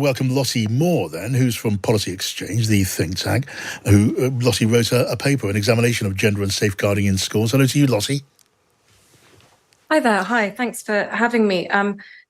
welcome Lottie Moore then, who's from Policy Exchange, the think tank, who Lottie wrote a paper, an examination of gender and safeguarding in schools. Hello to you, Lottie. Hi there. Hi, thanks for having me.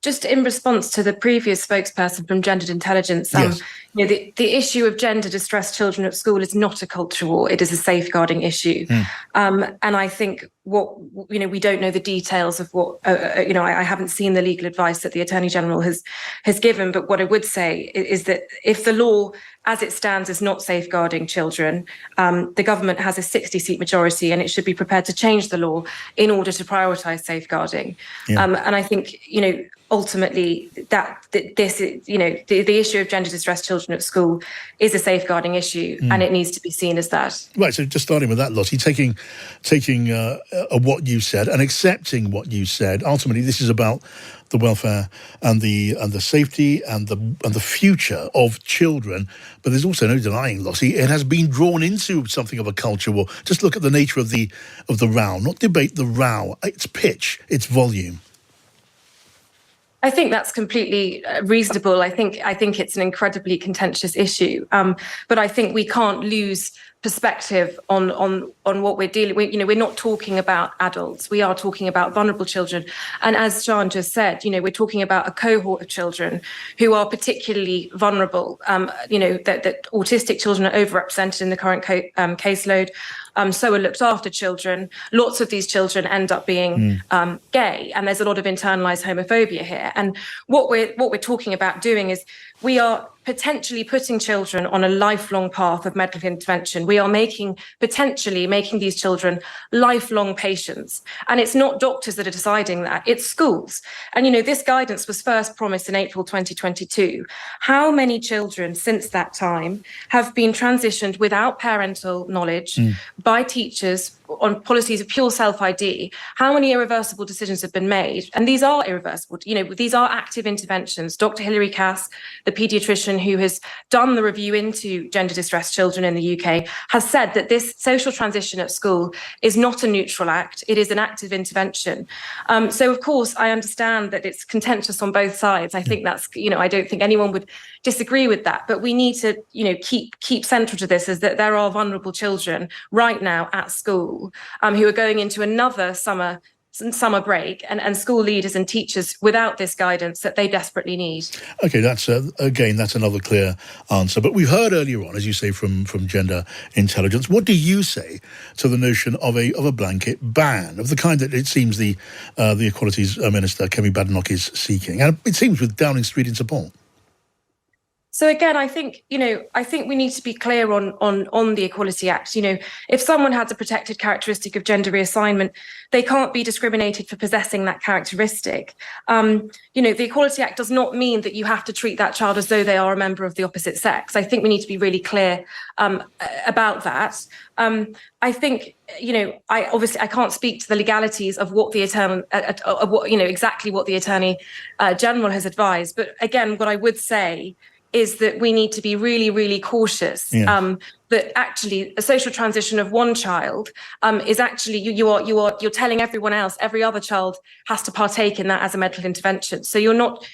Just in response to the previous spokesperson from Gendered Intelligence, Yes. The issue of gender distressed children at school is not a culture war; it is a safeguarding issue. And I think we don't know the details of what I haven't seen the legal advice that the Attorney General has given. But what I would say is that if the law, as it stands, is not safeguarding children, the government has a 60-seat majority, and it should be prepared to change the law in order to prioritise safeguarding. Yeah. And I think ultimately this is, the issue of gender distressed children at school is a safeguarding issue, and it needs to be seen as that. Right. So just starting with that, Lottie, taking what you said and accepting what you said. Ultimately, this is about the welfare and the safety and the future of children. But there's also no denying, Lottie, it has been drawn into something of a culture war. Just look at the nature of the row, not debate the row, its pitch, its volume. I think that's completely reasonable. I think it's an incredibly contentious issue, but I think we can't lose perspective on what we're dealing with. We're not talking about adults. We are talking about vulnerable children. And as Sean just said, we're talking about a cohort of children who are particularly vulnerable. That autistic children are overrepresented in the current caseload. So are looked after children. Lots of these children end up being gay, and there's a lot of internalized homophobia here. And what we're talking about doing is we are potentially putting children on a lifelong path of medical intervention. We are potentially making these children lifelong patients. And it's not doctors that are deciding that, it's schools. And, this guidance was first promised in April 2022. How many children since that time have been transitioned without parental knowledge by teachers on policies of pure self-ID? How many irreversible decisions have been made? And these are irreversible. These are active interventions. Dr. Hilary Cass, the paediatrician who has done the review into gender distressed children in the UK, has said that this social transition at school is not a neutral act. It is an active intervention. So, of course, I understand that it's contentious on both sides. I think that's, I don't think anyone would disagree with that. But we need to, keep central to this is that there are vulnerable children right now at school who are going into another summer break, and school leaders and teachers without this guidance that they desperately need. Okay, that's another clear answer. But we've heard earlier on, as you say, from Gender Intelligence. What do you say to the notion of a blanket ban of the kind that it seems the Equalities Minister Kemi Badenoch is seeking, and it seems with Downing Street in support? So again, I think we need to be clear on the Equality Act. If someone has a protected characteristic of gender reassignment, they can't be discriminated for possessing that characteristic. The Equality Act does not mean that you have to treat that child as though they are a member of the opposite sex. I think we need to be really clear about that. I think, I can't speak to the legalities of what the exactly what the Attorney General has advised. But again, what I would say is that we need to be really, really cautious. That actually a social transition of one child is actually you're telling everyone else, every other child has to partake in that as a medical intervention. So you're not,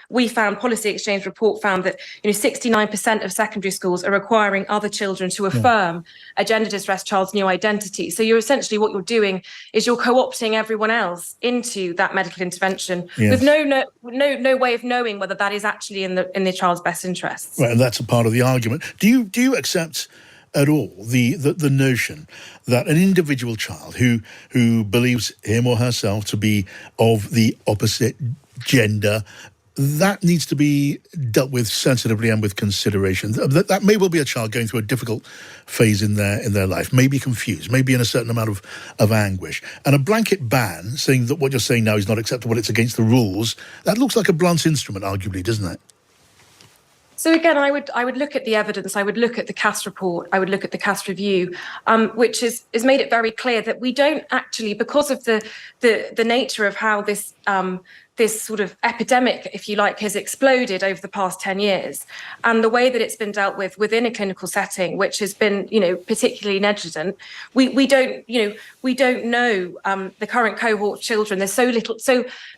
we found Policy Exchange report found that 69% of secondary schools are requiring other children to affirm a gender distressed child's new identity. So you're essentially, what you're doing is you're co-opting everyone else into that medical intervention with no way of knowing whether that is actually in the child's best interests. Right, and that's a part of the argument. Do you accept at all the notion that an individual child who believes him or herself to be of the opposite gender, that needs to be dealt with sensitively and with consideration? That may well be a child going through a difficult phase in their life, maybe confused, maybe in a certain amount of anguish. And a blanket ban saying that what you're saying now is not acceptable, it's against the rules, that looks like a blunt instrument, arguably, doesn't it? So again, I would look at the evidence. I would look at the Cass report. I would look at the Cass review, which has made it very clear that we don't actually, because of the nature of how this this sort of epidemic, if you like, has exploded over the past 10 years. And the way that it's been dealt with within a clinical setting, which has been, particularly negligent, we don't know the current cohort of children. There's so little,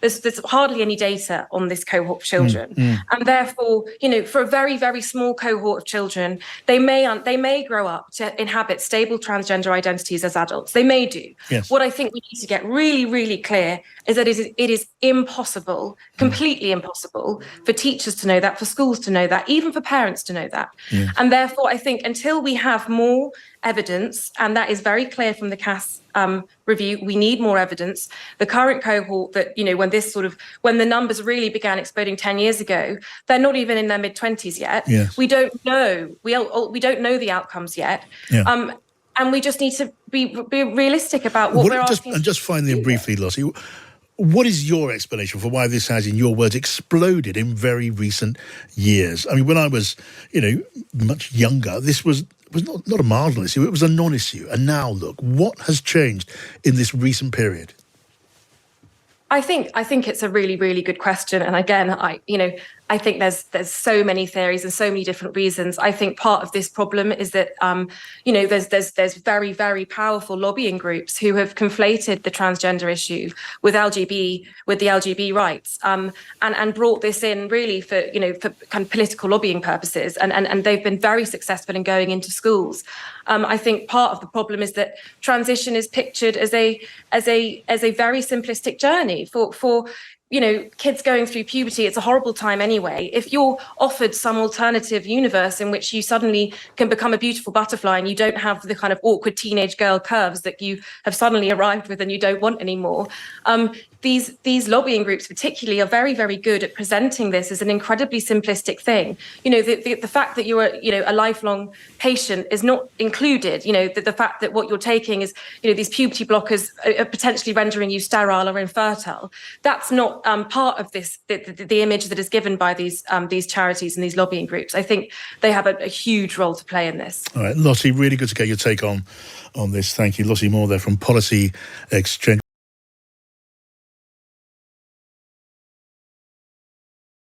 there's hardly any data on this cohort of children. And therefore, for a very, very small cohort of children, they may grow up to inhabit stable transgender identities as adults. They may do. Yes. What I think we need to get really, really clear is that it is impossible, completely impossible, for teachers to know that, for schools to know that, even for parents to know that. Yes. And therefore, I think until we have more evidence, and that is very clear from the CAS review, we need more evidence. The current cohort that, when the numbers really began exploding 10 years ago, they're not even in their mid-20s yet. Yes. We don't know. We don't know the outcomes yet. Yeah. And we just need to be realistic about what we're asking. And just finally and briefly, Lottie, what is your explanation for why this has, in your words, exploded in very recent years? I mean, when I was, much younger, this was not a marginal issue, it was a non-issue. And now, look, what has changed in this recent period? I think it's a really, really good question. And again, I think there's so many theories and so many different reasons. I think part of this problem is that there's very, very powerful lobbying groups who have conflated the transgender issue with the LGB rights, and brought this in really for kind of political lobbying purposes, and they've been very successful in going into schools. I think part of the problem is that transition is pictured as a very simplistic journey for kids going through puberty. It's a horrible time anyway. If you're offered some alternative universe in which you suddenly can become a beautiful butterfly and you don't have the kind of awkward teenage girl curves that you have suddenly arrived with and you don't want anymore, these lobbying groups particularly are very, very good at presenting this as an incredibly simplistic thing. The fact that you're a lifelong patient is not included. The fact that what you're taking is these puberty blockers are potentially rendering you sterile or infertile. That's not part of this. The image that is given by these charities and these lobbying groups. I think they have a huge role to play in this. All right, Lottie, really good to get your take on this. Thank you, Lottie Moore there from Policy Exchange.